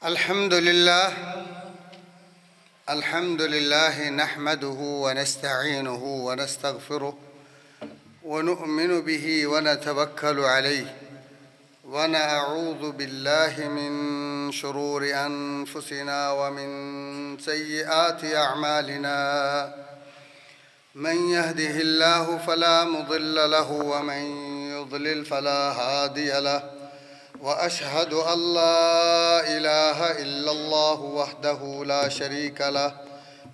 الحمد لله نحمده ونستعينه ونستغفره ونؤمن به ونتوكل عليه ونعوذ بالله من شرور أنفسنا ومن سيئات أعمالنا من يهده الله فلا مضل له ومن يضلل فلا هادي له وأشهد أن لا إله إلا الله وحده لا شريك له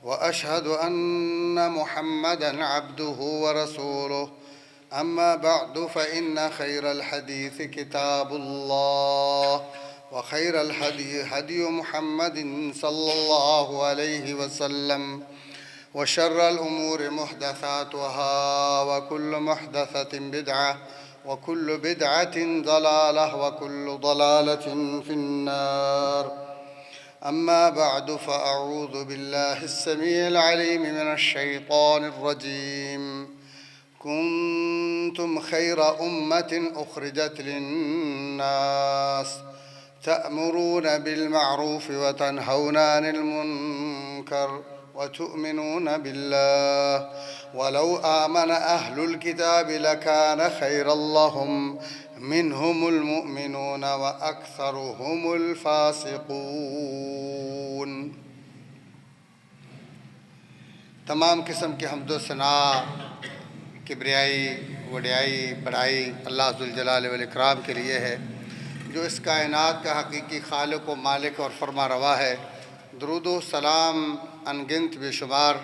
وأشهد أن محمدًا عبده ورسوله أما بعد فإن خير الحديث كتاب الله وخير الهدي هدي محمد صلى الله عليه وسلم وشر الأمور محدثاتها وكل محدثة بدعة وكل بدعة ضلالة وكل ضلالة في النار أما بعد فأعوذ بالله السميع العليم من الشيطان الرجيم كنتم خير أمة أخرجت للناس تأمرون بالمعروف وتنهون عن المنكر وتؤمنون بالله ولو آمن أهل الكتاب لكان خيرا لهم منهم المؤمنون وأكثرهم الفاسقون۔ تمام قسم کی حمد و ثنا، کبریائی، وڈیائی، بڑائی اللہ ذوالجلال والاکرام کے لیے ہے، جو اس کائنات کا حقیقی خالق و مالک اور فرما روا ہے۔ درود و سلام انگنت بے شمار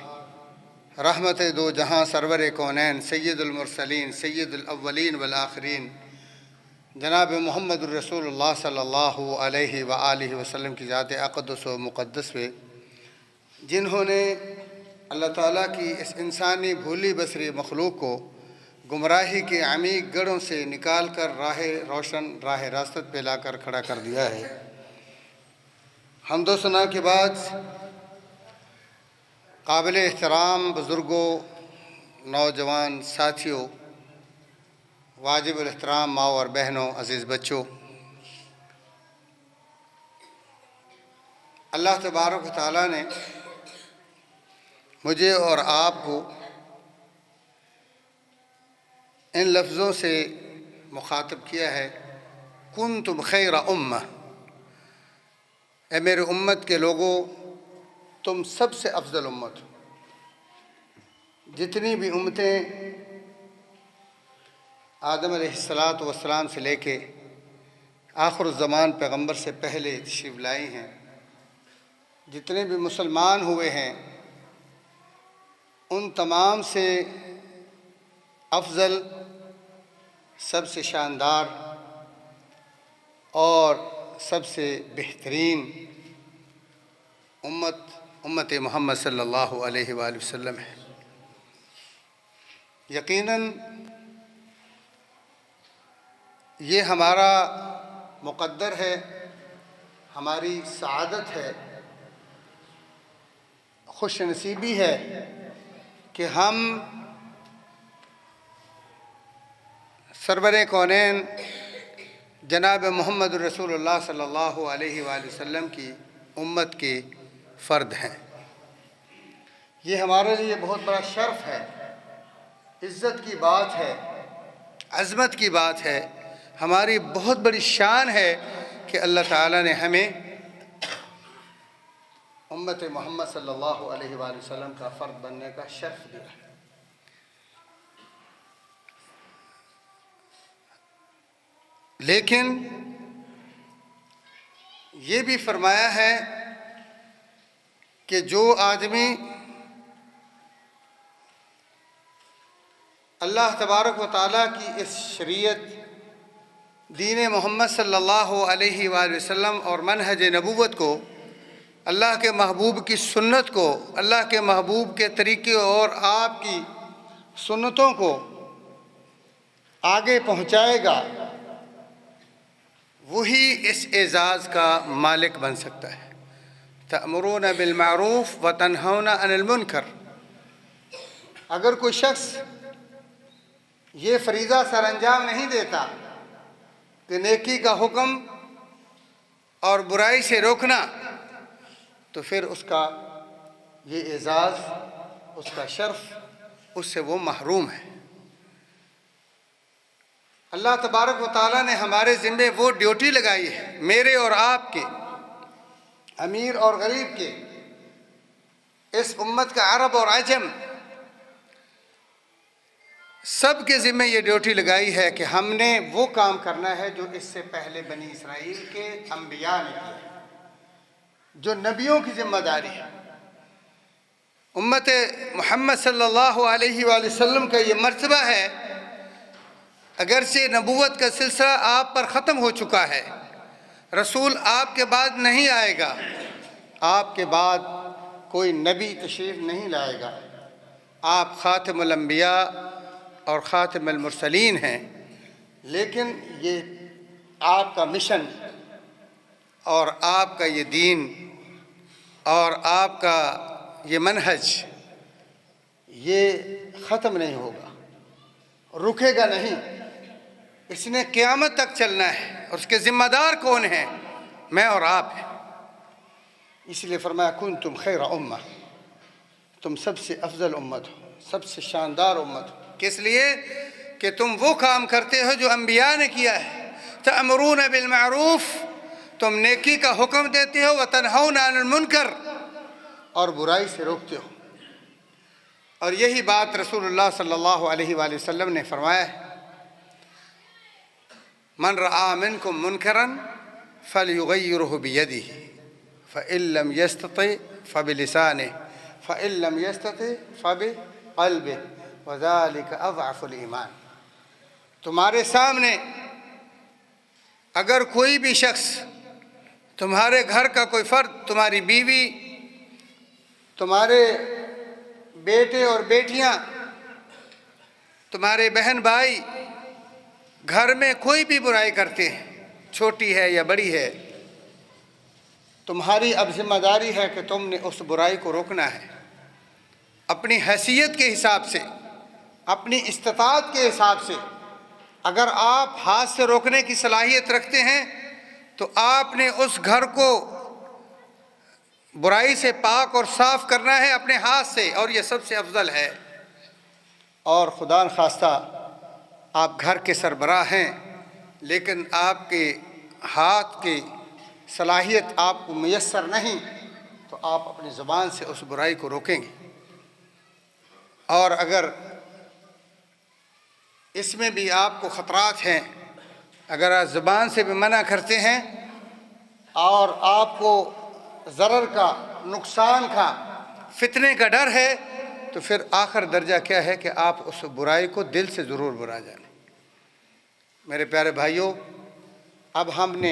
رحمت دو جہاں سرور کونین سید المرسلین سید الاولین والآخرین جناب محمد الرسول اللہ صلی اللہ علیہ وآلہ وسلم کی ذات اقدس و مقدس پہ، جنہوں نے اللہ تعالیٰ کی اس انسانی بھولی بصری مخلوق کو گمراہی کے عمیق گڑھوں سے نکال کر راہ روشن، راہ راست پہ لا کر کھڑا کر دیا ہے۔ حمد و ثنا کے بعد قابل احترام بزرگوں، نوجوان ساتھیوں، واجب الاحترام ماؤں اور بہنوں، عزیز بچوں، اللہ تبارک و تعالیٰ نے مجھے اور آپ کو ان لفظوں سے مخاطب کیا ہے، کنتم خیر امہ، اے میرے امت کے لوگوں، تم سب سے افضل امت ہو۔ جتنی بھی امتیں آدم علیہ السلام سے لے کے آخر الزمان پیغمبر سے پہلے تشریف لائی ہیں، جتنے بھی مسلمان ہوئے ہیں، ان تمام سے افضل، سب سے شاندار اور سب سے بہترین امت محمد صلی اللہ علیہ وآلہ وسلم ہے۔ یقیناً یہ ہمارا مقدر ہے، ہماری سعادت ہے، خوش نصیبی ہے کہ ہم سرور کونین جناب محمد رسول اللہ صلی اللہ علیہ وآلہ وسلم کی امت کے فرد ہیں۔ یہ ہمارے لیے بہت بڑا شرف ہے، عزت کی بات ہے، عظمت کی بات ہے، ہماری بہت بڑی شان ہے کہ اللہ تعالیٰ نے ہمیں امت محمد صلی اللہ علیہ وآلہ وسلم کا فرد بننے کا شرف دیا۔ لیکن یہ بھی فرمایا ہے کہ جو آدمی اللہ تبارک و تعالیٰ کی اس شریعت دین محمد صلی اللہ علیہ وآلہ وسلم اور منہج نبوت کو، اللہ کے محبوب کی سنت کو، اللہ کے محبوب کے طریقے اور آپ کی سنتوں کو آگے پہنچائے گا، وہی اس اعزاز کا مالک بن سکتا ہے۔ تأمرون بالمعروف وتنہون عن المنکر۔ اگر کوئی شخص یہ فریضہ سر انجام نہیں دیتا کہ نیکی کا حکم اور برائی سے روکنا، تو پھر اس کا یہ اعزاز، اس کا شرف، اس سے وہ محروم ہے۔ اللہ تبارک و تعالیٰ نے ہمارے ذمے وہ ڈیوٹی لگائی ہے، میرے اور آپ کے، امیر اور غریب کے، اس امت کا عرب اور عجم، سب کے ذمے یہ ڈیوٹی لگائی ہے کہ ہم نے وہ کام کرنا ہے جو اس سے پہلے بنی اسرائیل کے انبیاء نے کیا، جو نبیوں کی ذمہ داری ہے۔ امت محمد صلی اللہ علیہ وآلہ وسلم کا یہ مرتبہ ہے، اگرچہ نبوت کا سلسلہ آپ پر ختم ہو چکا ہے، رسول آپ کے بعد نہیں آئے گا، آپ کے بعد کوئی نبی تشریف نہیں لائے گا، آپ خاتم الانبیاء اور خاتم المرسلین ہیں، لیکن یہ آپ کا مشن اور آپ کا یہ دین اور آپ کا یہ منہج یہ ختم نہیں ہوگا، رکے گا نہیں، اس نے قیامت تک چلنا ہے، اور اس کے ذمہ دار کون ہیں؟ میں اور آپ ہیں۔ اس لیے فرمایا کنتم خیر امہ، تم سب سے افضل امت ہو، سب سے شاندار امت ہو۔ کس لیے؟ کہ تم وہ کام کرتے ہو جو انبیاء نے کیا ہے، تأمرون بالمعروف، تم نیکی کا حکم دیتے ہو، وتنہون عن المنکر، اور برائی سے روکتے ہو۔ اور یہی بات رسول اللہ صلی اللہ علیہ وآلہ وسلم نے فرمایا ہے، من رآ منکم منکرا فلیغیرہ بیدہ فإن لم یستطع فبلسانہ فإن لم یستطع فبقلبہ وذلک اضعف الایمان۔ تمہارے سامنے اگر کوئی بھی شخص، تمہارے گھر کا کوئی فرد، تمہاری بیوی، تمہارے بیٹے اور بیٹیاں، تمہارے بہن بھائی، گھر میں کوئی بھی برائی کرتے ہیں، چھوٹی ہے یا بڑی ہے، تمہاری اب ذمہ داری ہے کہ تم نے اس برائی کو روکنا ہے، اپنی حیثیت کے حساب سے، اپنی استطاعت کے حساب سے۔ اگر آپ ہاتھ سے روکنے کی صلاحیت رکھتے ہیں تو آپ نے اس گھر کو برائی سے پاک اور صاف کرنا ہے اپنے ہاتھ سے، اور یہ سب سے افضل ہے۔ اور خدا نخواستہ آپ گھر کے سربراہ ہیں، لیکن آپ کے ہاتھ کی صلاحیت آپ کو میسر نہیں، تو آپ اپنی زبان سے اس برائی کو روکیں گے۔ اور اگر اس میں بھی آپ کو خطرات ہیں، اگر آپ زبان سے بھی منع کرتے ہیں اور آپ کو ضرر کا، نقصان کا، فتنے کا ڈر ہے، تو پھر آخر درجہ کیا ہے کہ آپ اس برائی کو دل سے ضرور برا جانیں۔ میرے پیارے بھائیوں، اب ہم نے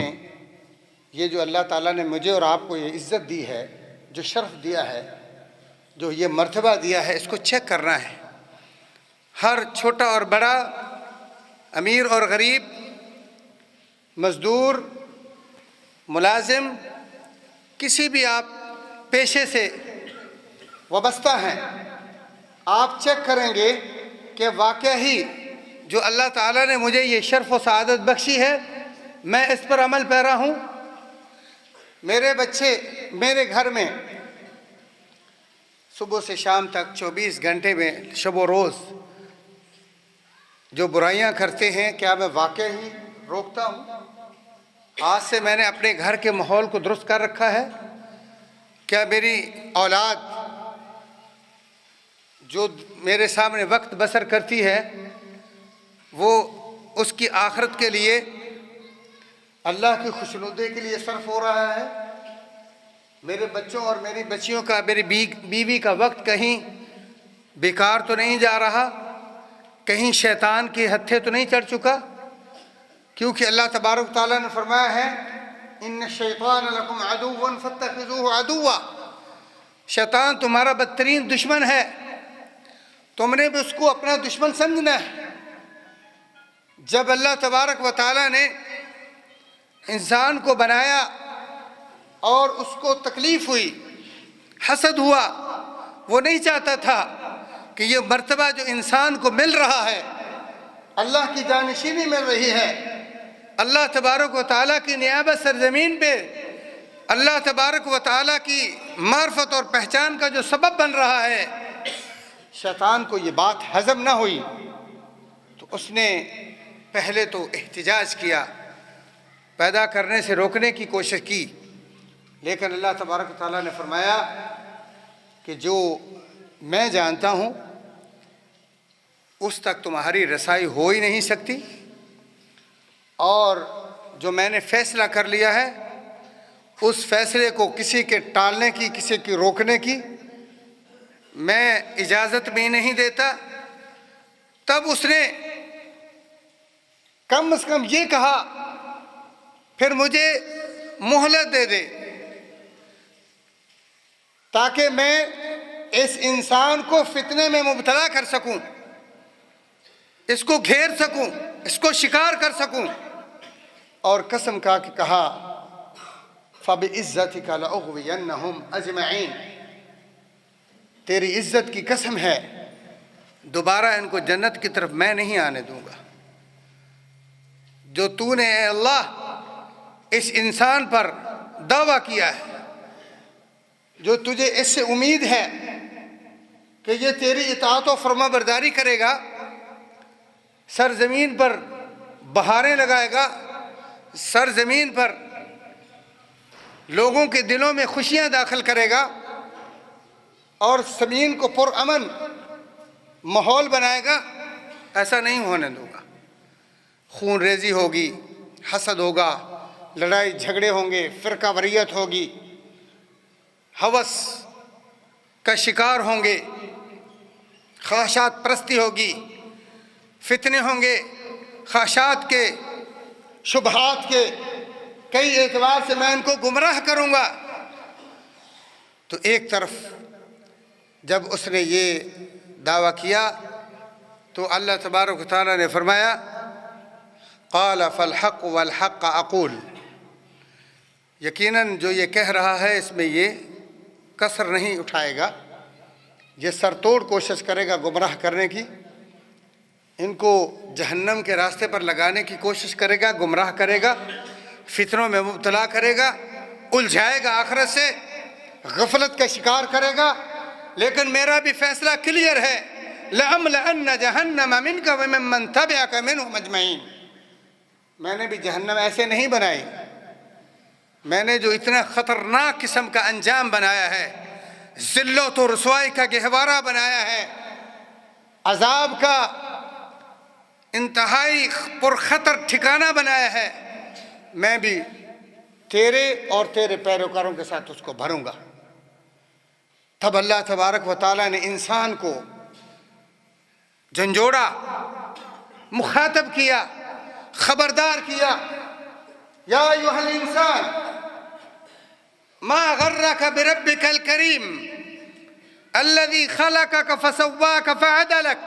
یہ جو اللہ تعالیٰ نے مجھے اور آپ کو یہ عزت دی ہے، جو شرف دیا ہے، جو یہ مرتبہ دیا ہے، اس کو چیک کرنا ہے۔ ہر چھوٹا اور بڑا، امیر اور غریب، مزدور، ملازم، کسی بھی آپ پیشے سے وابستہ ہیں، آپ چیک کریں گے کہ واقعہ ہی جو اللہ تعالیٰ نے مجھے یہ شرف و سعادت بخشی ہے، میں اس پر عمل پیرا ہوں۔ میرے بچے میرے گھر میں صبح سے شام تک 24 گھنٹے میں شب و روز جو برائیاں کرتے ہیں، کیا میں واقعی ہی روکتا ہوں؟ آج سے میں نے اپنے گھر کے ماحول کو درست کر رکھا ہے؟ کیا میری اولاد جو میرے سامنے وقت بسر کرتی ہے، وہ اس کی آخرت کے لیے، اللہ کی خوشنودی کے لیے صرف ہو رہا ہے؟ میرے بچوں اور میری بچیوں کا، میری بیوی کا وقت کہیں بیکار تو نہیں جا رہا؟ کہیں شیطان کی ہتھے تو نہیں چڑھ چکا؟ کیونکہ اللہ تبارک تعالیٰ نے فرمایا ہے ان الشیطان لکم عدو فاتخذوہ عدوا، شیطان تمہارا بدترین دشمن ہے، تم نے بھی اس کو اپنا دشمن سمجھنا ہے۔ جب اللہ تبارک و تعالیٰ نے انسان کو بنایا اور اس کو تکلیف ہوئی، حسد ہوا، وہ نہیں چاہتا تھا کہ یہ مرتبہ جو انسان کو مل رہا ہے، اللہ کی جانشینی مل رہی ہے، اللہ تبارک و تعالیٰ کی نیابت سرزمین پہ اللہ تبارک و تعالیٰ کی معرفت اور پہچان کا جو سبب بن رہا ہے، شیطان کو یہ بات ہضم نہ ہوئی تو اس نے پہلے تو احتجاج کیا، پیدا کرنے سے روکنے کی کوشش کی، لیکن اللہ تبارک و تعالیٰ نے فرمایا کہ جو میں جانتا ہوں اس تک تمہاری رسائی ہو ہی نہیں سکتی، اور جو میں نے فیصلہ کر لیا ہے اس فیصلے کو کسی کے ٹالنے کی، کسی کی روکنے کی میں اجازت بھی نہیں دیتا۔ تب اس نے کم از کم یہ کہا پھر مجھے مہلت دے دے تاکہ میں اس انسان کو فتنے میں مبتلا کر سکوں، اس کو گھیر سکوں، اس کو شکار کر سکوں۔ اور قسم کھا کے کہا فَبِعِزَّتِكَ لَأُغْوِيَنَّهُمْ أَجْمَعِينَ، تیری عزت کی قسم ہے دوبارہ ان کو جنت کی طرف میں نہیں آنے دوں گا۔ جو تو نے اے اللہ اس انسان پر دعویٰ کیا ہے، جو تجھے اس سے امید ہے کہ یہ تیری اطاعت و فرما برداری کرے گا، سرزمین پر بہاریں لگائے گا، سرزمین پر لوگوں کے دلوں میں خوشیاں داخل کرے گا اور زمین کو پرامن ماحول بنائے گا، ایسا نہیں ہونے دوں گا۔ خون ریزی ہوگی، حسد ہوگا، لڑائی جھگڑے ہوں گے، فرقہ واریت ہوگی، ہوس کا شکار ہوں گے، خواہشات پرستی ہوگی، فتنے ہوں گے، خواہشات کے، شبہات کے، کئی اعتبار سے میں ان کو گمراہ کروں گا۔ تو ایک طرف جب اس نے یہ دعویٰ کیا تو اللہ تبارک و تعالیٰ نے فرمایا قال فالحق والحق اقول، یقیناً جو یہ کہہ رہا ہے اس میں یہ کسر نہیں اٹھائے گا، یہ سر توڑ کوشش کرے گا گمراہ کرنے کی، ان کو جہنم کے راستے پر لگانے کی کوشش کرے گا، گمراہ کرے گا، فتنوں میں مبتلا کرے گا، الجھائے گا آخرت سے، غفلت کا شکار کرے گا، لیکن میرا بھی فیصلہ کلیئر ہے لَأَمْلَأَنَّ جَهَنَّمَ مِنْكَ وَمِمَّنْ تَبِعَكَ مِنْهُمْ أَجْمَعِينَ، میں نے بھی جہنم ایسے نہیں بنائی، میں نے جو اتنا خطرناک قسم کا انجام بنایا ہے، ذلت و رسوائی کا گہوارہ بنایا ہے، عذاب کا انتہائی پرخطر ٹھکانہ بنایا ہے، میں بھی تیرے اور تیرے پیروکاروں کے ساتھ اس کو بھروں گا۔ تب اللہ تبارک و تعالیٰ نے انسان کو جھنجھوڑا، مخاطب کیا، خبردار کیا، یا ایھا الانسان ما غرک بربک الکریم الذی خلقک فسواک فعدلک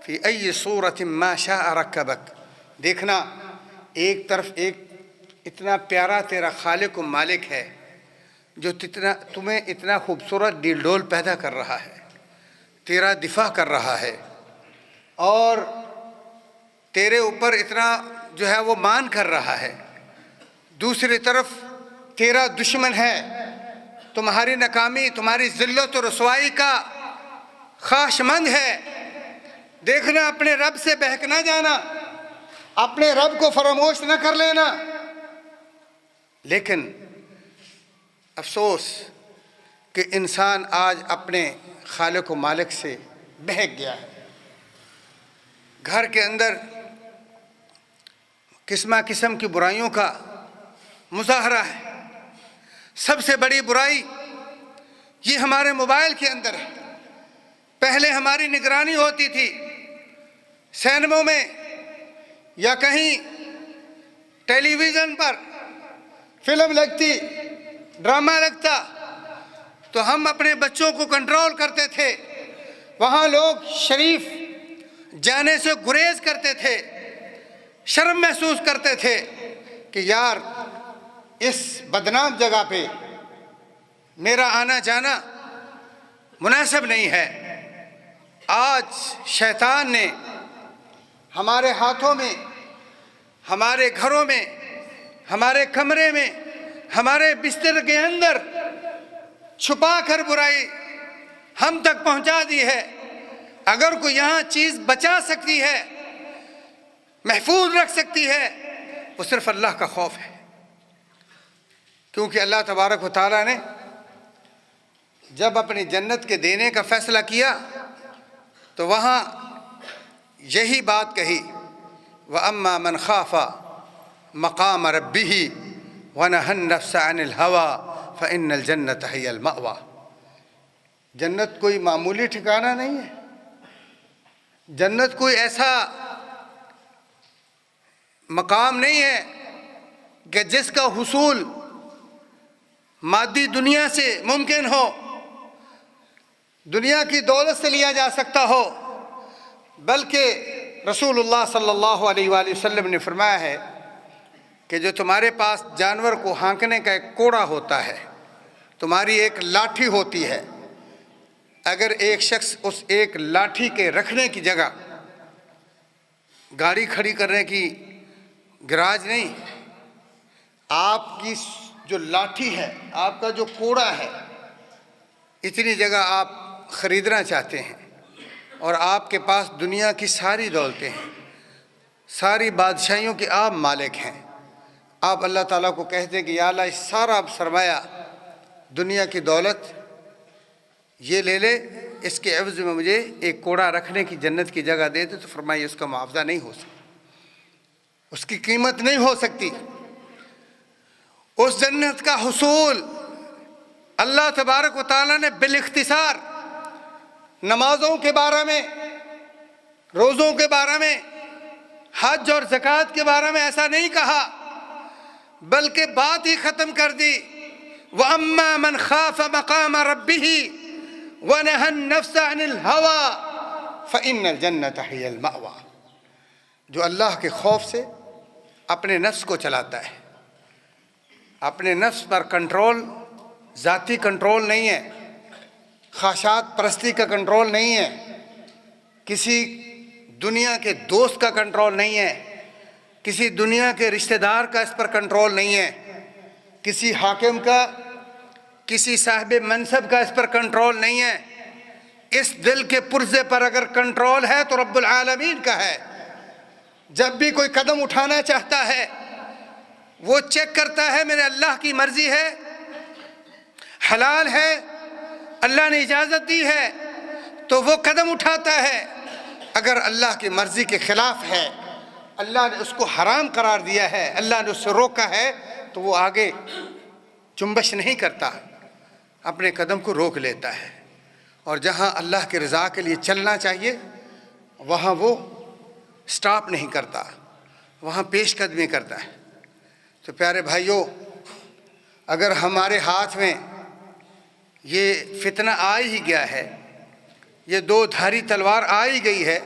فی ای صورت ما شاء رکبک۔ دیکھنا ایک طرف ایک اتنا پیارا تیرا خالق و مالک ہے جو تمہیں اتنا خوبصورت ڈیل ڈول پیدا کر رہا ہے، تیرا دفاع کر رہا ہے، اور تیرے اوپر اتنا جو ہے وہ مان کر رہا ہے، دوسری طرف تیرا دشمن ہے، تمہاری ناکامی، تمہاری ذلت و رسوائی کا خواہش مند ہے۔ دیکھنا اپنے رب سے بہک نہ جانا، اپنے رب کو فراموش نہ کر لینا۔ لیکن افسوس کہ انسان آج اپنے خالق و مالک سے بہک گیا ہے، گھر کے اندر قسمہ قسم کی برائیوں کا مظاہرہ ہے۔ سب سے بڑی برائی یہ ہمارے موبائل کے اندر ہے۔ پہلے ہماری نگرانی ہوتی تھی، سینموں میں یا کہیں ٹیلی ویژن پر فلم لگتی، ڈرامہ لگتا تو ہم اپنے بچوں کو کنٹرول کرتے تھے، وہاں لوگ شریف جانے سے گریز کرتے تھے، شرم محسوس کرتے تھے کہ یار اس بدنام جگہ پہ میرا آنا جانا مناسب نہیں ہے۔ آج شیطان نے ہمارے ہاتھوں میں، ہمارے گھروں میں، ہمارے کمرے میں، ہمارے بستر کے اندر چھپا کر برائی ہم تک پہنچا دی ہے۔ اگر کوئی یہاں چیز بچا سکتی ہے، محفوظ رکھ سکتی ہے، وہ صرف اللہ کا خوف ہے، کیونکہ اللہ تبارک و تعالیٰ نے جب اپنی جنت کے دینے کا فیصلہ کیا تو وہاں یہی بات کہی، وَأَمَّا مَنْ خَافَ مَقَامَ رَبِّهِ وَنَهَى النَّفْسَ عَنِ الْهَوَىٰ فَإِنَّ الْجَنَّةَ هِيَ الْمَأْوَىٰ۔ جنت کوئی معمولی ٹھکانہ نہیں ہے، جنت کوئی ایسا مقام نہیں ہے کہ جس کا حصول مادی دنیا سے ممکن ہو، دنیا کی دولت سے لیا جا سکتا ہو، بلکہ رسول اللہ صلی اللہ علیہ وآلہ وسلم نے فرمایا ہے کہ جو تمہارے پاس جانور کو ہانکنے کا ایک کوڑا ہوتا ہے، تمہاری ایک لاٹھی ہوتی ہے، اگر ایک شخص اس ایک لاٹھی کے رکھنے کی جگہ گاڑی کھڑی کرنے کی گراج نہیں، آپ کی جو لاٹھی ہے، آپ کا جو کوڑا ہے، اتنی جگہ آپ خریدنا چاہتے ہیں اور آپ کے پاس دنیا کی ساری دولتیں ہیں، ساری بادشاہیوں کے آپ مالک ہیں، آپ اللہ تعالیٰ کو کہتے ہیں کہ یا اللہ اس سارا سرمایہ دنیا کی دولت یہ لے لے، اس کے عوض میں مجھے ایک کوڑا رکھنے کی جنت کی جگہ دے دے، تو فرمایا اس کا معاوضہ نہیں ہو سکتا، اس کی قیمت نہیں ہو سکتی۔ اس جنت کا حصول اللہ تبارک و تعالیٰ نے بالاختصار نمازوں کے بارے میں، روزوں کے بارے میں، حج اور زکوٰۃ کے بارے میں ایسا نہیں کہا، بلکہ بات ہی ختم کر دی، وَأَمَّا مَنْ خَافَ مَقَامَ رَبِّهِ وَنَهَى النَّفْسَ عَنِ الْهَوَىٰ فَإِنَّ الْجَنَّةَ هِيَ الْمَأْوَىٰ۔ جو اللہ کے خوف سے اپنے نفس کو چلاتا ہے، اپنے نفس پر کنٹرول، ذاتی کنٹرول نہیں ہے، خواہشات پرستی کا کنٹرول نہیں ہے، کسی دنیا کے دوست کا کنٹرول نہیں ہے، کسی دنیا کے رشتہ دار کا اس پر کنٹرول نہیں ہے، کسی حاکم کا، کسی صاحب منصب کا اس پر کنٹرول نہیں ہے۔ اس دل کے پرزے پر اگر کنٹرول ہے تو رب العالمین کا ہے۔ جب بھی کوئی قدم اٹھانا چاہتا ہے وہ چیک کرتا ہے میرے اللہ کی مرضی ہے، حلال ہے، اللہ نے اجازت دی ہے تو وہ قدم اٹھاتا ہے۔ اگر اللہ کی مرضی کے خلاف ہے، اللہ نے اس کو حرام قرار دیا ہے، اللہ نے اس سے روکا ہے، تو وہ آگے جنبش نہیں کرتا، اپنے قدم کو روک لیتا ہے، اور جہاں اللہ کی رضا کے لیے چلنا چاہیے وہاں وہ سٹاپ نہیں کرتا، وہاں پیش قدمی کرتا ہے۔ تو پیارے بھائیوں، اگر ہمارے ہاتھ میں یہ فتنہ آ ہی گیا ہے، یہ دو دھاری تلوار آ ہی گئی ہے،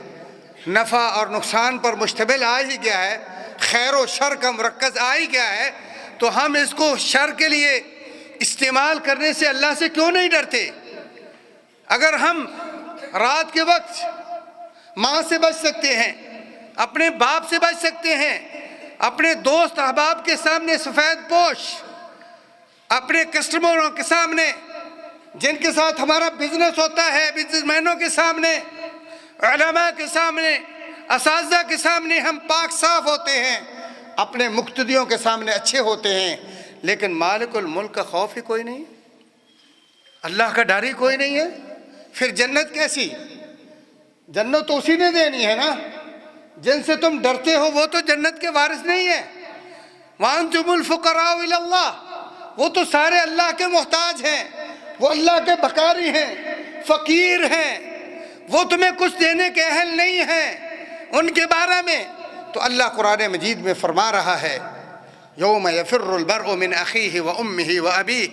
نفع اور نقصان پر مشتمل آ ہی گیا ہے، خیر و شر کا مرکز آ ہی گیا ہے، تو ہم اس کو شر کے لیے استعمال کرنے سے اللہ سے کیوں نہیں ڈرتے؟ اگر ہم رات کے وقت ماں سے بچ سکتے ہیں، اپنے باپ سے بچ سکتے ہیں، اپنے دوست احباب کے سامنے سفید پوش، اپنے کسٹمروں کے سامنے جن کے ساتھ ہمارا بزنس ہوتا ہے، بزنس مینوں کے سامنے، علماء کے سامنے، اساتذہ کے سامنے ہم پاک صاف ہوتے ہیں، اپنے مقتدیوں کے سامنے اچھے ہوتے ہیں، لیکن مالک الملک کا خوف ہی کوئی نہیں، اللہ کا ڈر ہی کوئی نہیں ہے، پھر جنت کیسی؟ جنت تو اسی نے دینی ہے نا، جن سے تم ڈرتے ہو وہ تو جنت کے وارث نہیں ہے۔ وَأَنْتُمُ الْفُقَرَاءُ إِلَى اللَّهِ، وہ تو سارے اللہ کے محتاج ہیں، وہ اللہ کے بھکاری ہیں، فقیر ہیں، وہ تمہیں کچھ دینے کے اہل نہیں ہیں۔ ان کے بارے میں تو اللہ قرآن مجید میں فرما رہا ہے، یوم یفر المرء من اخیہ وامہ وابیہ،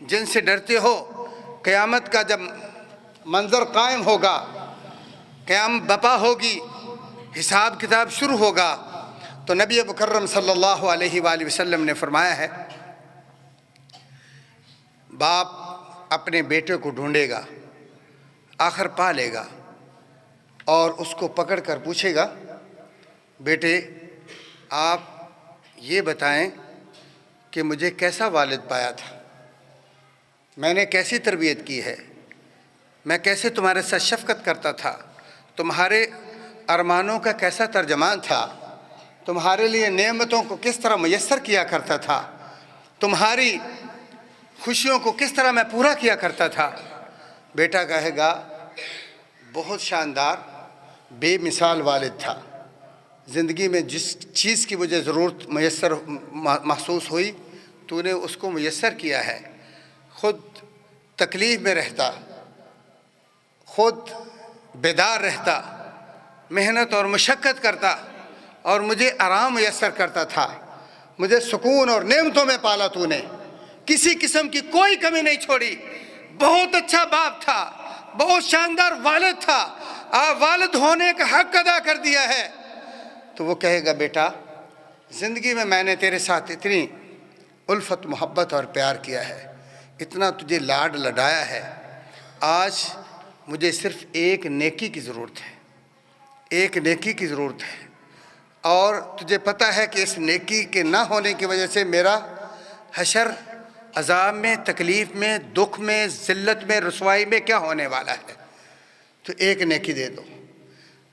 جن سے ڈرتے ہو، قیامت کا جب منظر قائم ہوگا، قیامت بپا ہوگی، حساب کتاب شروع ہوگا، تو نبی مکرم صلی اللہ علیہ وآلہ وسلم نے فرمایا ہے، باپ اپنے بیٹے کو ڈھونڈے گا، آخر پا لے گا، اور اس کو پکڑ کر پوچھے گا، بیٹے آپ یہ بتائیں کہ مجھے کیسا والد پایا تھا، میں نے کیسی تربیت کی ہے، میں کیسے تمہارے ساتھ شفقت کرتا تھا، تمہارے ارمانوں کا کیسا ترجمان تھا، تمہارے لیے نعمتوں کو کس طرح میسر کیا کرتا تھا، تمہاری خوشیوں کو کس طرح میں پورا کیا کرتا تھا۔ بیٹا کہے گا بہت شاندار بے مثال والد تھا، زندگی میں جس چیز کی مجھے ضرورت میسر محسوس ہوئی تو نے اس کو میسر کیا ہے، خود تکلیف میں رہتا، خود بیدار رہتا، محنت اور مشقت کرتا اور مجھے آرام میسر کرتا تھا، مجھے سکون اور نعمتوں میں پالا تو نے، کسی قسم کی کوئی کمی نہیں چھوڑی، بہت اچھا باپ تھا، بہت شاندار والد تھا، والد ہونے کا حق ادا کر دیا ہے۔ تو وہ کہے گا بیٹا زندگی میں نے تیرے ساتھ اتنی الفت محبت اور پیار کیا ہے، اتنا تجھے لاڈ لڈایا ہے، آج مجھے صرف ایک نیکی کی ضرورت ہے، ایک نیکی کی ضرورت ہے، اور تجھے پتہ ہے کہ اس نیکی کے نہ ہونے کی وجہ سے میرا حشر عذاب میں، تکلیف میں، دکھ میں، ذلت میں، رسوائی میں کیا ہونے والا ہے، تو ایک نیکی دے دو۔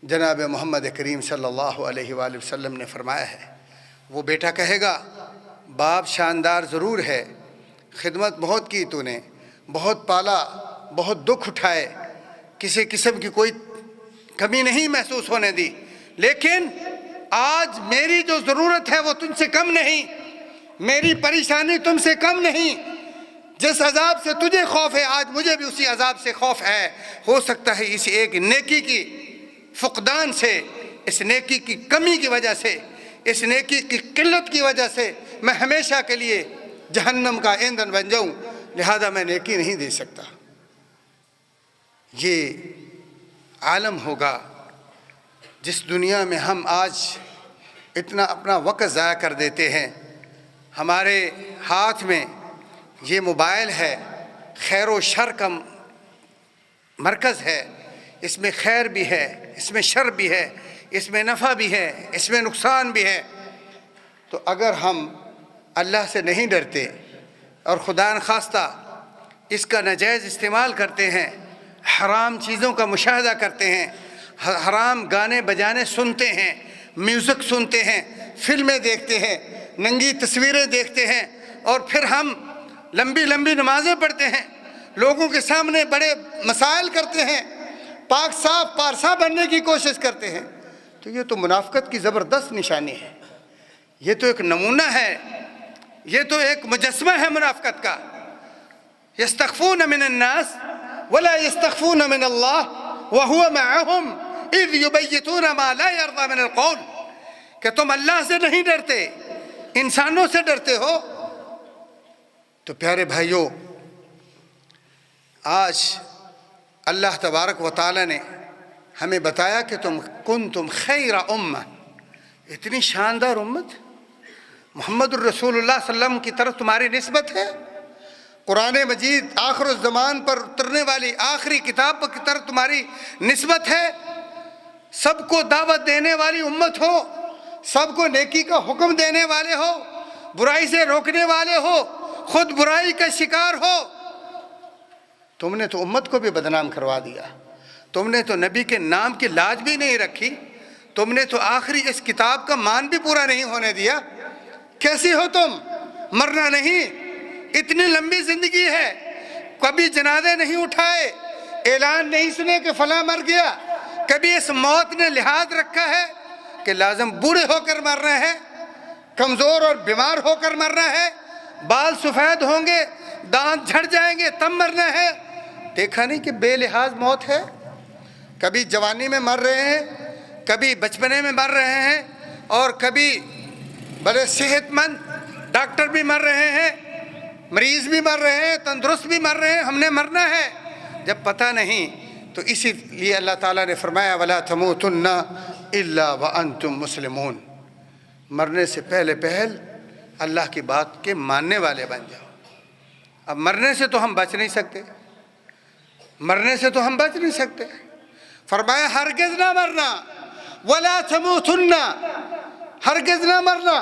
جناب محمد کریم صلی اللہ علیہ وآلہ وسلم نے فرمایا ہے، وہ بیٹا کہے گا باپ شاندار ضرور ہے، خدمت بہت کی تو نے، بہت پالا، بہت دکھ اٹھائے، کسی قسم کی کوئی کمی نہیں محسوس ہونے دی، لیکن آج میری جو ضرورت ہے وہ تم سے کم نہیں، میری پریشانی تم سے کم نہیں، جس عذاب سے تجھے خوف ہے آج مجھے بھی اسی عذاب سے خوف ہے۔ ہو سکتا ہے اس ایک نیکی کی فقدان سے، اس نیکی کی کمی کی وجہ سے، اس نیکی کی قلت کی وجہ سے میں ہمیشہ کے لیے جہنم کا ایندھن بن جاؤں، لہذا میں نیکی نہیں دے سکتا۔ یہ عالم ہوگا جس دنیا میں ہم آج اتنا اپنا وقت ضائع کر دیتے ہیں۔ ہمارے ہاتھ میں یہ موبائل ہے، خیر و شر کا مرکز ہے، اس میں خیر بھی ہے، اس میں شر بھی ہے، اس میں نفع بھی ہے، اس میں نقصان بھی ہے۔ تو اگر ہم اللہ سے نہیں ڈرتے اور خدا نخواستہ اس کا ناجائز استعمال کرتے ہیں، حرام چیزوں کا مشاہدہ کرتے ہیں، حرام گانے بجانے سنتے ہیں، میوزک سنتے ہیں، فلمیں دیکھتے ہیں، ننگی تصویریں دیکھتے ہیں، اور پھر ہم لمبی لمبی نمازیں پڑھتے ہیں، لوگوں کے سامنے بڑے مسائل کرتے ہیں، پاک صاف پارسا بننے کی کوشش کرتے ہیں، تو یہ تو منافقت کی زبردست نشانی ہے، یہ تو ایک نمونہ ہے، یہ تو ایک مجسمہ ہے منافقت کا۔ یستخفون من الناس ولا یستخفون من اللہ وهو معهم اذ یبیتون ما لا یرضى من القول، کہ تم اللہ سے نہیں ڈرتے، انسانوں سے ڈرتے ہو۔ تو پیارے بھائیوں، آج اللہ تبارک و تعالی نے ہمیں بتایا کہ کنتم خیر امہ، اتنی شاندار امت، محمد الرسول اللہ صلی اللہ علیہ وسلم کی طرف تمہاری نسبت ہے، قرآن مجید آخر الزمان پر اترنے والی آخری کتاب کی طرف تمہاری نسبت ہے، سب کو دعوت دینے والی امت ہو، سب کو نیکی کا حکم دینے والے ہو، برائی سے روکنے والے ہو، خود برائی کا شکار ہو۔ تم نے تو امت کو بھی بدنام کروا دیا، تم نے تو نبی کے نام کی لاج بھی نہیں رکھی، تم نے تو آخری اس کتاب کا مان بھی پورا نہیں ہونے دیا۔ کیسی ہو تم؟ مرنا نہیں، اتنی لمبی زندگی ہے، کبھی جنازے نہیں اٹھائے، اعلان نہیں سنے کہ فلاں مر گیا، کبھی اس موت نے لحاظ رکھا ہے کہ لازم بوڑھے ہو کر مرنا ہے، کمزور اور بیمار ہو کر مرنا ہے، بال سفید ہوں گے، دانت جھڑ جائیں گے تب مرنا ہے؟ دیکھا نہیں کہ بے لحاظ موت ہے، کبھی جوانی میں مر رہے ہیں، کبھی بچپنے میں مر رہے ہیں، اور کبھی بڑے صحت مند ڈاکٹر بھی مر رہے ہیں، مریض بھی مر رہے ہیں، تندرست بھی مر رہے ہیں، ہم نے مرنا ہے جب پتہ نہیں۔ تو اسی لیے اللہ تعالیٰ نے فرمایا وَلَا تَمُوتُنَّ إِلَّا وَأَنْتُمْ مُسْلِمُونَ، مرنے سے پہلے اللہ کی بات کے ماننے والے بن جاؤ۔ اب مرنے سے تو ہم بچ نہیں سکتے، مرنے سے تو ہم بچ نہیں سکتے، فرمایا ہرگز نہ مرنا، وَلَا تَمُوتُنَّ، ہرگز نہ مرنا،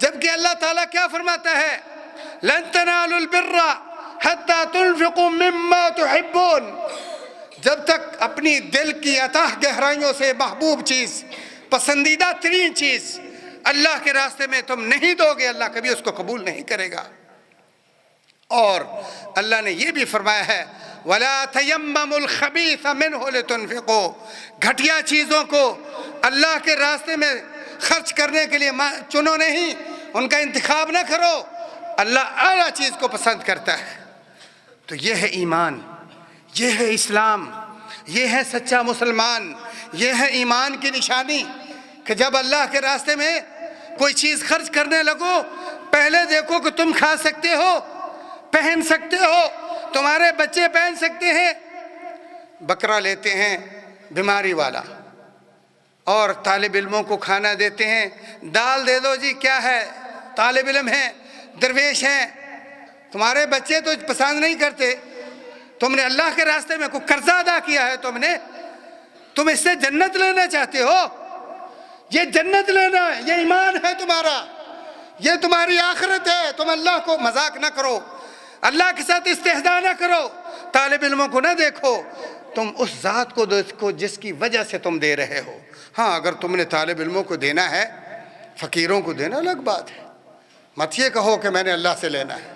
جبکہ اللہ تعالیٰ کیا فرماتا ہے؟ لن تنالوا البر حتى تنفقوا مما تحبون، جب تک اپنی دل کی اتاہ گہرائیوں سے محبوب چیز، پسندیدہ ترین چیز اللہ کے راستے میں تم نہیں دو گے، اللہ کبھی اس کو قبول نہیں کرے گا۔ اور اللہ نے یہ بھی فرمایا ہے وَلَا تَيَمَّمُوا الْخَبِيثَ مِنْهُ لِتُنْفِقُوا، گھٹیا چیزوں کو اللہ کے راستے میں خرچ کرنے کے لیے چنو نہیں، ان کا انتخاب نہ کرو، اللہ اعلیٰ چیز کو پسند کرتا ہے۔ تو یہ ہے ایمان، یہ ہے اسلام، یہ ہے سچا مسلمان، یہ ہے ایمان کی نشانی کہ جب اللہ کے راستے میں کوئی چیز خرچ کرنے لگو، پہلے دیکھو کہ تم کھا سکتے ہو، پہن سکتے ہو، تمہارے بچے پہن سکتے ہیں۔ بکرا لیتے ہیں بیماری والا اور طالب علموں کو کھانا دیتے ہیں، دال دے دو جی، کیا ہے، طالب علم ہیں، درویش ہیں، تمہارے بچے تو پسند نہیں کرتے، تم نے اللہ کے راستے میں کوئی قرضہ ادا کیا ہے، تم اس سے جنت لینا چاہتے ہو، یہ جنت لینا، یہ ایمان ہے تمہارا، یہ تمہاری آخرت ہے۔ تم اللہ کو مذاق نہ کرو، اللہ کے ساتھ استہزاء نہ کرو، طالب علموں کو نہ دیکھو، تم اس ذات کو دیکھو جس کی وجہ سے تم دے رہے ہو۔ ہاں اگر تم نے طالب علموں کو دینا ہے، فقیروں کو دینا الگ بات ہے، مت یہ کہو کہ میں نے اللہ سے لینا ہے،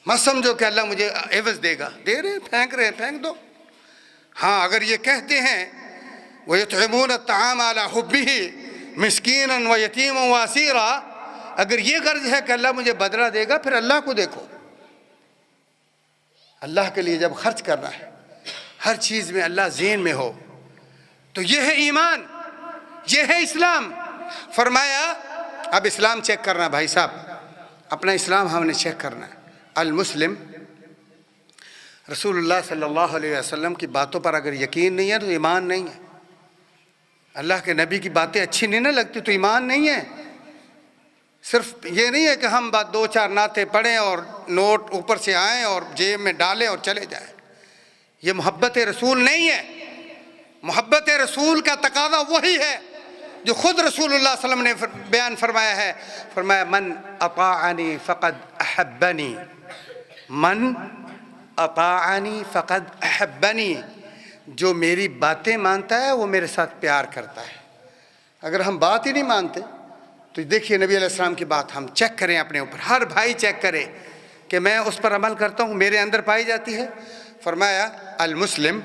مت سمجھو کہ اللہ مجھے عوض دے گا، دے رہے پھینک رہے پھینک دو۔ ہاں اگر یہ کہتے ہیں وَيُطْعِمُونَ الطَّعَامَ عَلَىٰ حُبِّهِ مِسْكِينًا وَيَتِيمًا وَأَسِيرًا، اگر یہ غرض ہے کہ اللہ مجھے بدلہ دے گا، پھر اللہ کو دیکھو۔ اللہ کے لیے جب خرچ کرنا ہے، ہر چیز میں اللہ ذہن میں ہو، تو یہ ہے ایمان، یہ ہے اسلام۔ فرمایا اب اسلام چیک کرنا بھائی صاحب، اپنا اسلام ہم نے چیک کرنا ہے۔ المسلم، رسول اللہ صلی اللہ علیہ وسلم کی باتوں پر اگر یقین نہیں ہے تو ایمان نہیں ہے۔ اللہ کے نبی کی باتیں اچھی نہیں نہ لگتی تو ایمان نہیں ہے۔ صرف یہ نہیں ہے کہ ہم دو چار نعتیں پڑھیں اور نوٹ اوپر سے آئیں اور جیب میں ڈالیں اور چلے جائیں، یہ محبت رسول نہیں ہے۔ محبت رسول کا تقاضا وہی ہے جو خود رسول اللہ صلی اللہ علیہ وسلم نے بیان فرمایا ہے، فرمایا من اطاعنی فقد احبنی، من اطاعنی فقد احبنی، جو میری باتیں مانتا ہے وہ میرے ساتھ پیار کرتا ہے۔ اگر ہم بات ہی نہیں مانتے تو دیکھیے نبی علیہ السلام کی بات ہم چیک کریں اپنے اوپر، ہر بھائی چیک کرے کہ میں اس پر عمل کرتا ہوں، میرے اندر پائی جاتی ہے۔ فرمایا المسلم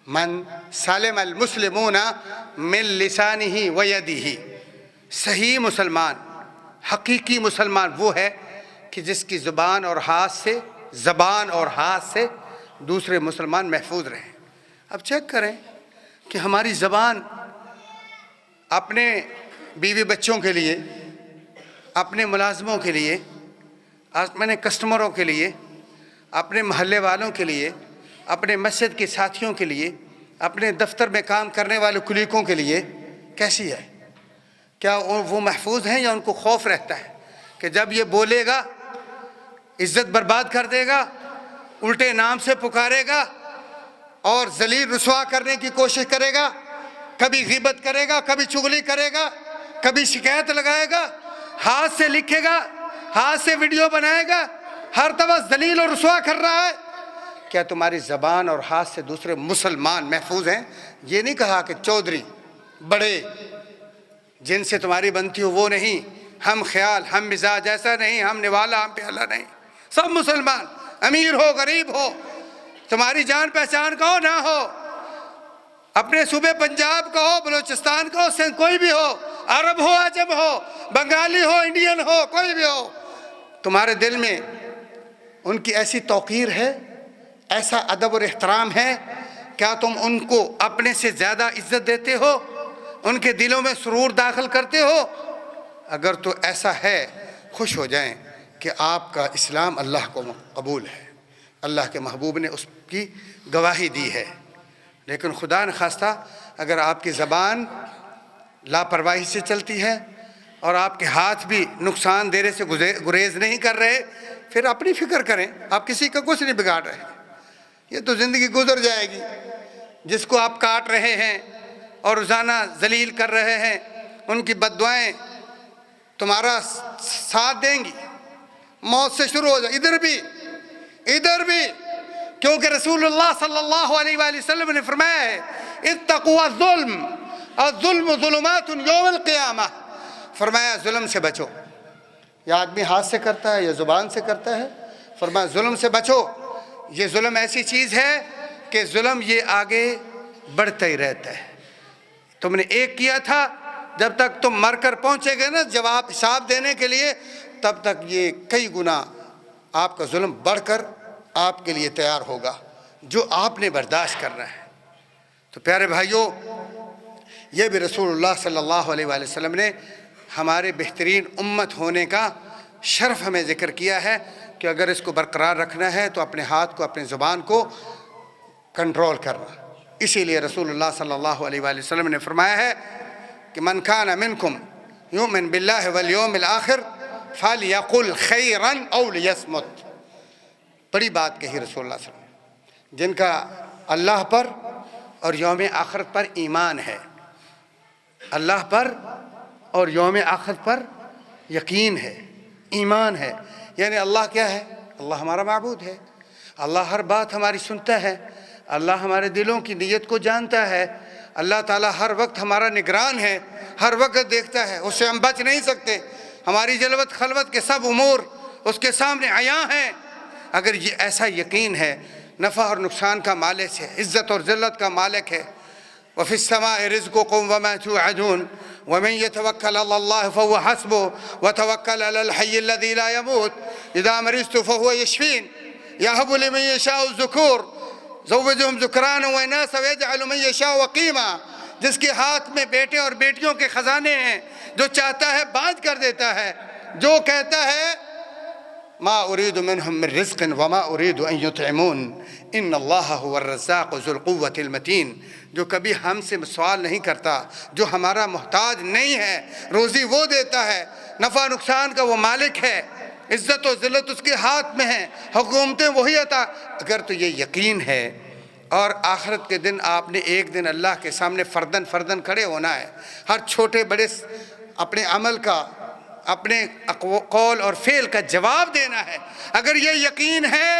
من سالم المسلمون من لسانہ ویدہ، صحیح مسلمان، حقیقی مسلمان وہ ہے کہ جس کی زبان اور ہاتھ سے دوسرے مسلمان محفوظ رہیں۔ اب چیک کریں کہ ہماری زبان اپنے بیوی بچوں کے لیے، اپنے ملازموں کے لیے، اپنے کسٹمروں کے لیے، اپنے محلے والوں کے لیے، اپنے مسجد کے ساتھیوں کے لیے، اپنے دفتر میں کام کرنے والے کلیگوں کے لیے کیسی ہے؟ کیا وہ محفوظ ہیں یا ان کو خوف رہتا ہے کہ جب یہ بولے گا عزت برباد کر دے گا، الٹے نام سے پکارے گا اور ذلیل رسوا کرنے کی کوشش کرے گا، کبھی غیبت کرے گا، کبھی چغلی کرے گا، کبھی شکایت لگائے گا، ہاتھ سے لکھے گا، ہاتھ سے ویڈیو بنائے گا، ہر طرح ذلیل اور رسوا کر رہا ہے، کیا تمہاری زبان اور ہاتھ سے دوسرے مسلمان محفوظ ہیں؟ یہ نہیں کہا کہ چودھری بڑے جن سے تمہاری بنتی ہو وہ نہیں، ہم خیال، ہم مزاج ایسا نہیں، ہم نوالا، ہم پیالہ نہیں، سب مسلمان، امیر ہو غریب ہو، تمہاری جان پہچان کا ہو نہ ہو، اپنے صوبے پنجاب کا ہو، بلوچستان کا ہو، سندھ کوئی بھی ہو، عرب ہو، عجم ہو، بنگالی ہو، انڈین ہو، کوئی بھی ہو، تمہارے دل میں ان کی ایسی توقیر ہے، ایسا ادب اور احترام ہے، کیا تم ان کو اپنے سے زیادہ عزت دیتے ہو، ان کے دلوں میں سرور داخل کرتے ہو؟ اگر تو ایسا ہے، خوش ہو جائیں کہ آپ کا اسلام اللہ کو قبول ہے، اللہ کے محبوب نے اس کی گواہی دی ہے۔ لیکن خدا نخواستہ اگر آپ کی زبان لاپرواہی سے چلتی ہے اور آپ کے ہاتھ بھی نقصان دینے سے گریز نہیں کر رہے، پھر اپنی فکر کریں، آپ کسی کا کچھ نہیں بگاڑ رہے، یہ تو زندگی گزر جائے گی۔ جس کو آپ کاٹ رہے ہیں اور روزانہ ذلیل کر رہے ہیں، ان کی بد دعائیں تمہارا ساتھ دیں گی، موت سے شروع ہو جائے، ادھر بھی، کیونکہ رسول اللہ صلی اللہ علیہ وآلہ وسلم نے فرمایا ہے اتقوا الظلم، الظلم ظلمات یوم القیامہ، فرمایا ظلم سے بچو، یہ آدمی ہاتھ سے کرتا ہے یا زبان سے کرتا ہے، فرمایا ظلم سے بچو، یہ ظلم ایسی چیز ہے کہ ظلم یہ آگے بڑھتا ہی رہتا ہے، تم نے ایک کیا تھا، جب تک تم مر کر پہنچے گے نا جواب حساب دینے کے لیے، تب تک یہ کئی گنا آپ کا ظلم بڑھ کر آپ کے لیے تیار ہوگا جو آپ نے برداشت کرنا ہے۔ تو پیارے بھائیوں، یہ بھی رسول اللہ صلی اللہ علیہ وآلہ وسلم نے ہمارے بہترین امت ہونے کا شرف ہمیں ذکر کیا ہے کہ اگر اس کو برقرار رکھنا ہے تو اپنے ہاتھ کو، اپنے زبان کو کنٹرول کرنا۔ اسی لیے رسول اللہ صلی اللہ علیہ وآلہ وسلم نے فرمایا ہے کہ من کان منکم یؤمن باللہ والیوم الآخر فلیقل خیرا او لیصمت، بڑی بات کہی رسول اللہ صلی اللہ علیہ وسلم، جن کا اللہ پر اور یوم آخرت پر ایمان ہے، اللہ پر اور یوم آخرت پر یقین ہے، ایمان ہے، یعنی اللہ کیا ہے؟ اللہ ہمارا معبود ہے، اللہ ہر بات ہماری سنتا ہے، اللہ ہمارے دلوں کی نیت کو جانتا ہے، اللہ تعالیٰ ہر وقت ہمارا نگران ہے، ہر وقت دیکھتا ہے، اس سے ہم بچ نہیں سکتے، ہماری جلوت خلوت کے سب امور اس کے سامنے عیاں ہیں۔ اگر یہ ایسا یقین ہے، نفع اور نقصان کا مالک ہے، عزت اور ذلت کا مالک ہے، وَفِي السَّمَاءِ رِزْقُكُمْ وَمَا تُوعَدُونَ وَمَن يَتَوَكَّلْ عَلَى اللَّهِ فَهُوَ حَسْبُهُ وَتَوَكَّلْ عَلَى الْحَيِّ الَّذِي لَا يَمُوتُ إِذَا مَرِضْتُ فَهُوَ يَشْفِينِ يَهَبُ لِمَن يَشَاءُ الذُّكُورَ زَوِّجُهُمْ ذُكْرَانًا وَإِنَاثًا وَيَجْعَلُ مَن يَشَاءُ عَقِيمًا، جس کے ہاتھ میں بیٹے اور بیٹیوں کے خزانے ہیں، جو چاہتا ہے باندھ کر دیتا ہے، جو کہتا ہے ما اريد منهم من رزق وما اريد ان يطعمون ان اللہ هو الرزاق ذو القوة المتین، جو کبھی ہم سے سوال نہیں کرتا، جو ہمارا محتاج نہیں ہے، روزی وہ دیتا ہے، نفع نقصان کا وہ مالک ہے، عزت و ذلت اس کے ہاتھ میں ہے، حکومتیں وہی عطا۔ اگر تو یہ یقین ہے اور آخرت کے دن آپ نے ایک دن اللہ کے سامنے فردن کھڑے ہونا ہے، ہر چھوٹے بڑے اپنے عمل کا، اپنے قول اور فعل کا جواب دینا ہے، اگر یہ یقین ہے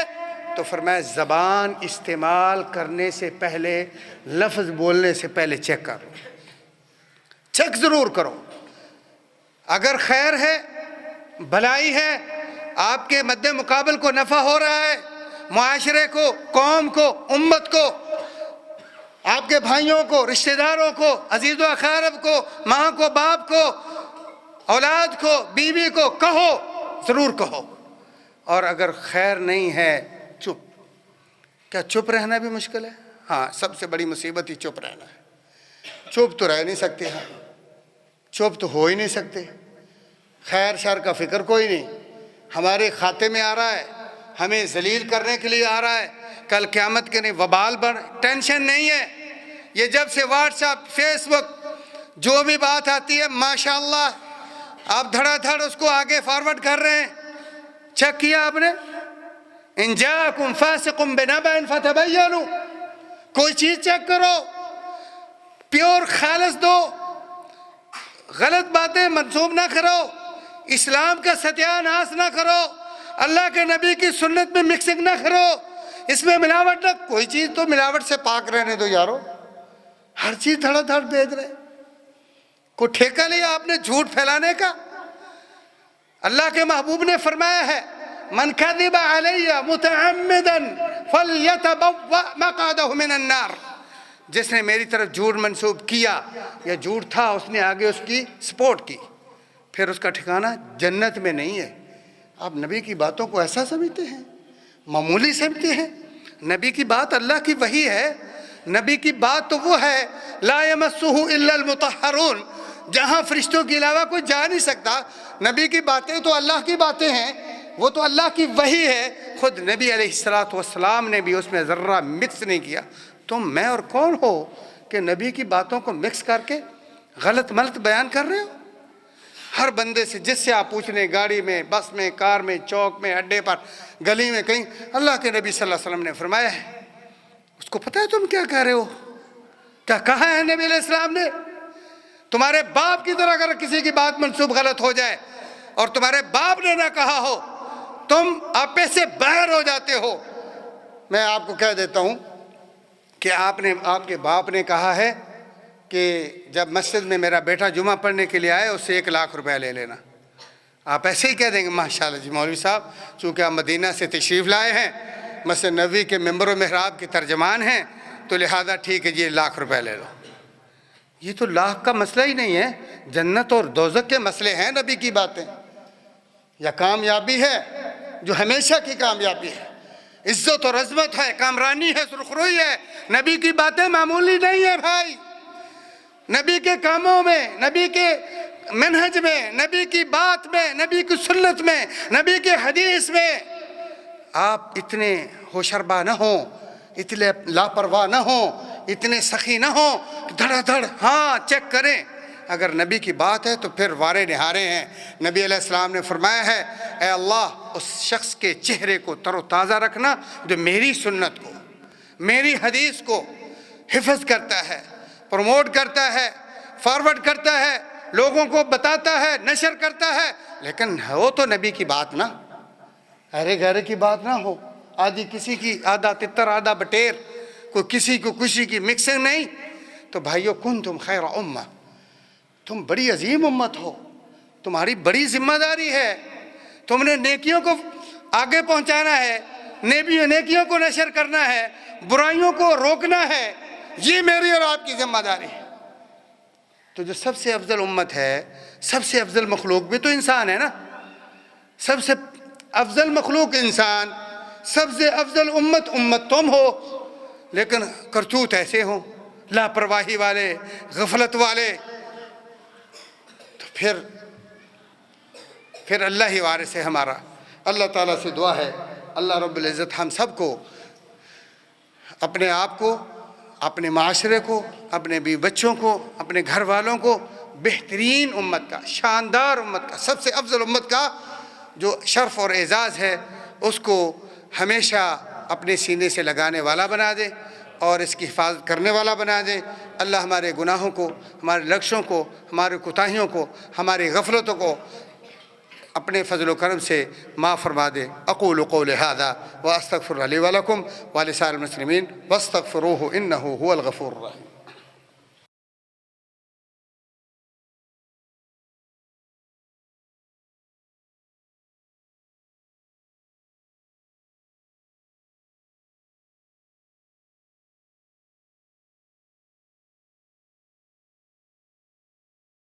تو فرمایا زبان استعمال کرنے سے پہلے، لفظ بولنے سے پہلے چیک کرو، چیک ضرور کرو، اگر خیر ہے، بھلائی ہے، آپ کے مد مقابل کو نفع ہو رہا ہے، معاشرے کو، قوم کو، امت کو، آپ کے بھائیوں کو، رشتہ داروں کو، عزیز و اقارب کو، ماں کو، باپ کو، اولاد کو، بیوی کو کہو، ضرور کہو، اور اگر خیر نہیں ہے چپ۔ کیا چپ رہنا بھی مشکل ہے؟ ہاں، سب سے بڑی مصیبت ہی چپ رہنا ہے، چپ تو رہ نہیں سکتے، ہاں چپ تو ہو ہی نہیں سکتے، خیر شر کا فکر کوئی نہیں، ہمارے کھاتے میں آ رہا ہے، ہمیں ذلیل کرنے کے لیے آ رہا ہے، کل قیامت کے نہیں وبال بڑھ، ٹینشن نہیں ہے، یہ جب سے واٹس ایپ، فیس بک، جو بھی بات آتی ہے ماشاءاللہ آپ دھڑا دھڑ اس کو آگے فارورڈ کر رہے ہیں۔ چیک کیا آپ نے؟ ان جاءکم فاسق بنبأ فتبینوا، کوئی چیز چیک کرو، پیور خالص دو، غلط باتیں منسوب نہ کرو، اسلام کا ستیہ ناش نہ کرو، اللہ کے نبی کی سنت میں مکسنگ نہ کرو، اس میں ملاوٹ نہ، کوئی چیز تو ملاوٹ سے پاک رہنے دو یارو، ہر چیز دھڑا دھڑ بھیج رہے، کوئی ٹھیکہ لیا آپ نے جھوٹ پھیلانے کا؟ اللہ کے محبوب نے فرمایا ہے من کذب علی متعمدا فلیتبوأ مقعدہ من النار، جس نے میری طرف جھوٹ منسوب کیا یا جھوٹ تھا، اس نے آگے اس کی سپورٹ کی، پھر اس کا ٹھکانہ جنت میں نہیں ہے۔ آپ نبی کی باتوں کو ایسا سمجھتے ہیں، معمولی سمجھتے ہیں؟ نبی کی بات اللہ کی وحی ہے، نبی کی بات تو وہ ہے لا یمسہ الا المطہرون، جہاں فرشتوں کے علاوہ کوئی جا نہیں سکتا، نبی کی باتیں تو اللہ کی باتیں ہیں، وہ تو اللہ کی وحی ہے، خود نبی علیہ السلام نے بھی اس میں ذرہ مکس نہیں کیا، تم میں اور کون ہو کہ نبی کی باتوں کو مکس کر کے غلط ملت بیان کر رہے ہو؟ ہر بندے سے، جس سے آپ پوچھ لیں، گاڑی میں، بس میں، کار میں، چوک میں، اڈے پر، گلی میں، کہیں، اللہ کے نبی صلی اللہ علیہ وسلم نے فرمایا ہے، اس کو پتہ ہے تم کیا کہہ رہے ہو؟ کیا کہا ہے نبی علیہ السلام نے؟ تمہارے باپ کی طرح اگر کسی کی بات منسوب غلط ہو جائے اور تمہارے باپ نے نہ کہا ہو، تم آپے سے باہر ہو جاتے ہو۔ میں آپ کو کہہ دیتا ہوں کہ آپ کے باپ نے کہا ہے کہ جب مسجد میں میرا بیٹا جمعہ پڑھنے کے لیے آئے اس سے 1,00,000 روپے لے لینا۔ آپ ایسے ہی کہہ دیں گے ماشاءاللہ جی مولوی صاحب، چونکہ آپ مدینہ سے تشریف لائے ہیں، مسجد نبوی کے ممبر و محراب کے ترجمان ہیں، تو لہذا ٹھیک ہے جی 1,00,000 روپے لے لو۔ یہ تو لاکھ کا مسئلہ ہی نہیں ہے، جنت اور دوزخ کے مسئلے ہیں نبی کی باتیں۔ یا کامیابی ہے جو ہمیشہ کی کامیابی ہے، عزت اور عظمت ہے، کامرانی ہے، سرخروئی ہے۔ نبی کی باتیں معمولی نہیں ہے بھائی۔ نبی کے کاموں میں، نبی کے منہج میں، نبی کی بات میں، نبی کی سنت میں، نبی کے حدیث میں آپ اتنے ہوشربا نہ ہوں، اتنے لاپرواہ نہ ہوں، اتنے سخی نہ ہوں، دھڑا دھڑ ہاں چیک کریں۔ اگر نبی کی بات ہے تو پھر وارے نہارے ہیں۔ نبی علیہ السلام نے فرمایا ہے، اے اللہ اس شخص کے چہرے کو تر و تازہ رکھنا جو میری سنت کو، میری حدیث کو حفظ کرتا ہے، پروموٹ کرتا ہے، فارورڈ کرتا ہے، لوگوں کو بتاتا ہے، نشر کرتا ہے، لیکن ہو تو نبی کی بات نہ، ارے گھر کی بات نہ ہو، آدھی کسی کی، آدھا تتر آدھا بٹیر، کوئی کسی کو کسی کی مکسنگ نہیں۔ تو بھائیو کنتم خیر امہ، تم بڑی عظیم امت ہو، تمہاری بڑی ذمہ داری ہے، تم نے نیکیوں کو آگے پہنچانا ہے، نیکیوں کو نشر کرنا ہے، برائیوں کو روکنا ہے، یہ میری اور آپ کی ذمہ داری ہے۔ تو جو سب سے افضل امت ہے، سب سے افضل مخلوق بھی تو انسان ہے نا، سب سے افضل مخلوق انسان، سب سے افضل امت تم ہو، لیکن کرتوت ایسے ہوں، لاپرواہی والے، غفلت والے، تو پھر اللہ ہی وارث ہے ہمارا۔ اللہ تعالیٰ سے دعا ہے اللہ رب العزت ہم سب کو، اپنے آپ کو، اپنے معاشرے کو، اپنے بیوی بچوں کو، اپنے گھر والوں کو بہترین امت کا، شاندار امت کا، سب سے افضل امت کا جو شرف اور اعزاز ہے اس کو ہمیشہ اپنے سینے سے لگانے والا بنا دے اور اس کی حفاظت کرنے والا بنا دے۔ اللہ ہمارے گناہوں کو، ہمارے لغزشوں کو، ہمارے کوتاہیوں کو، ہماری غفلتوں کو اپنے فضل و کرم سے معاف فرما دے۔ اقول قول هذا واستغفر لي ولكم ولسائر المسلمين واستغفروه انه هو الغفور الرحيم۔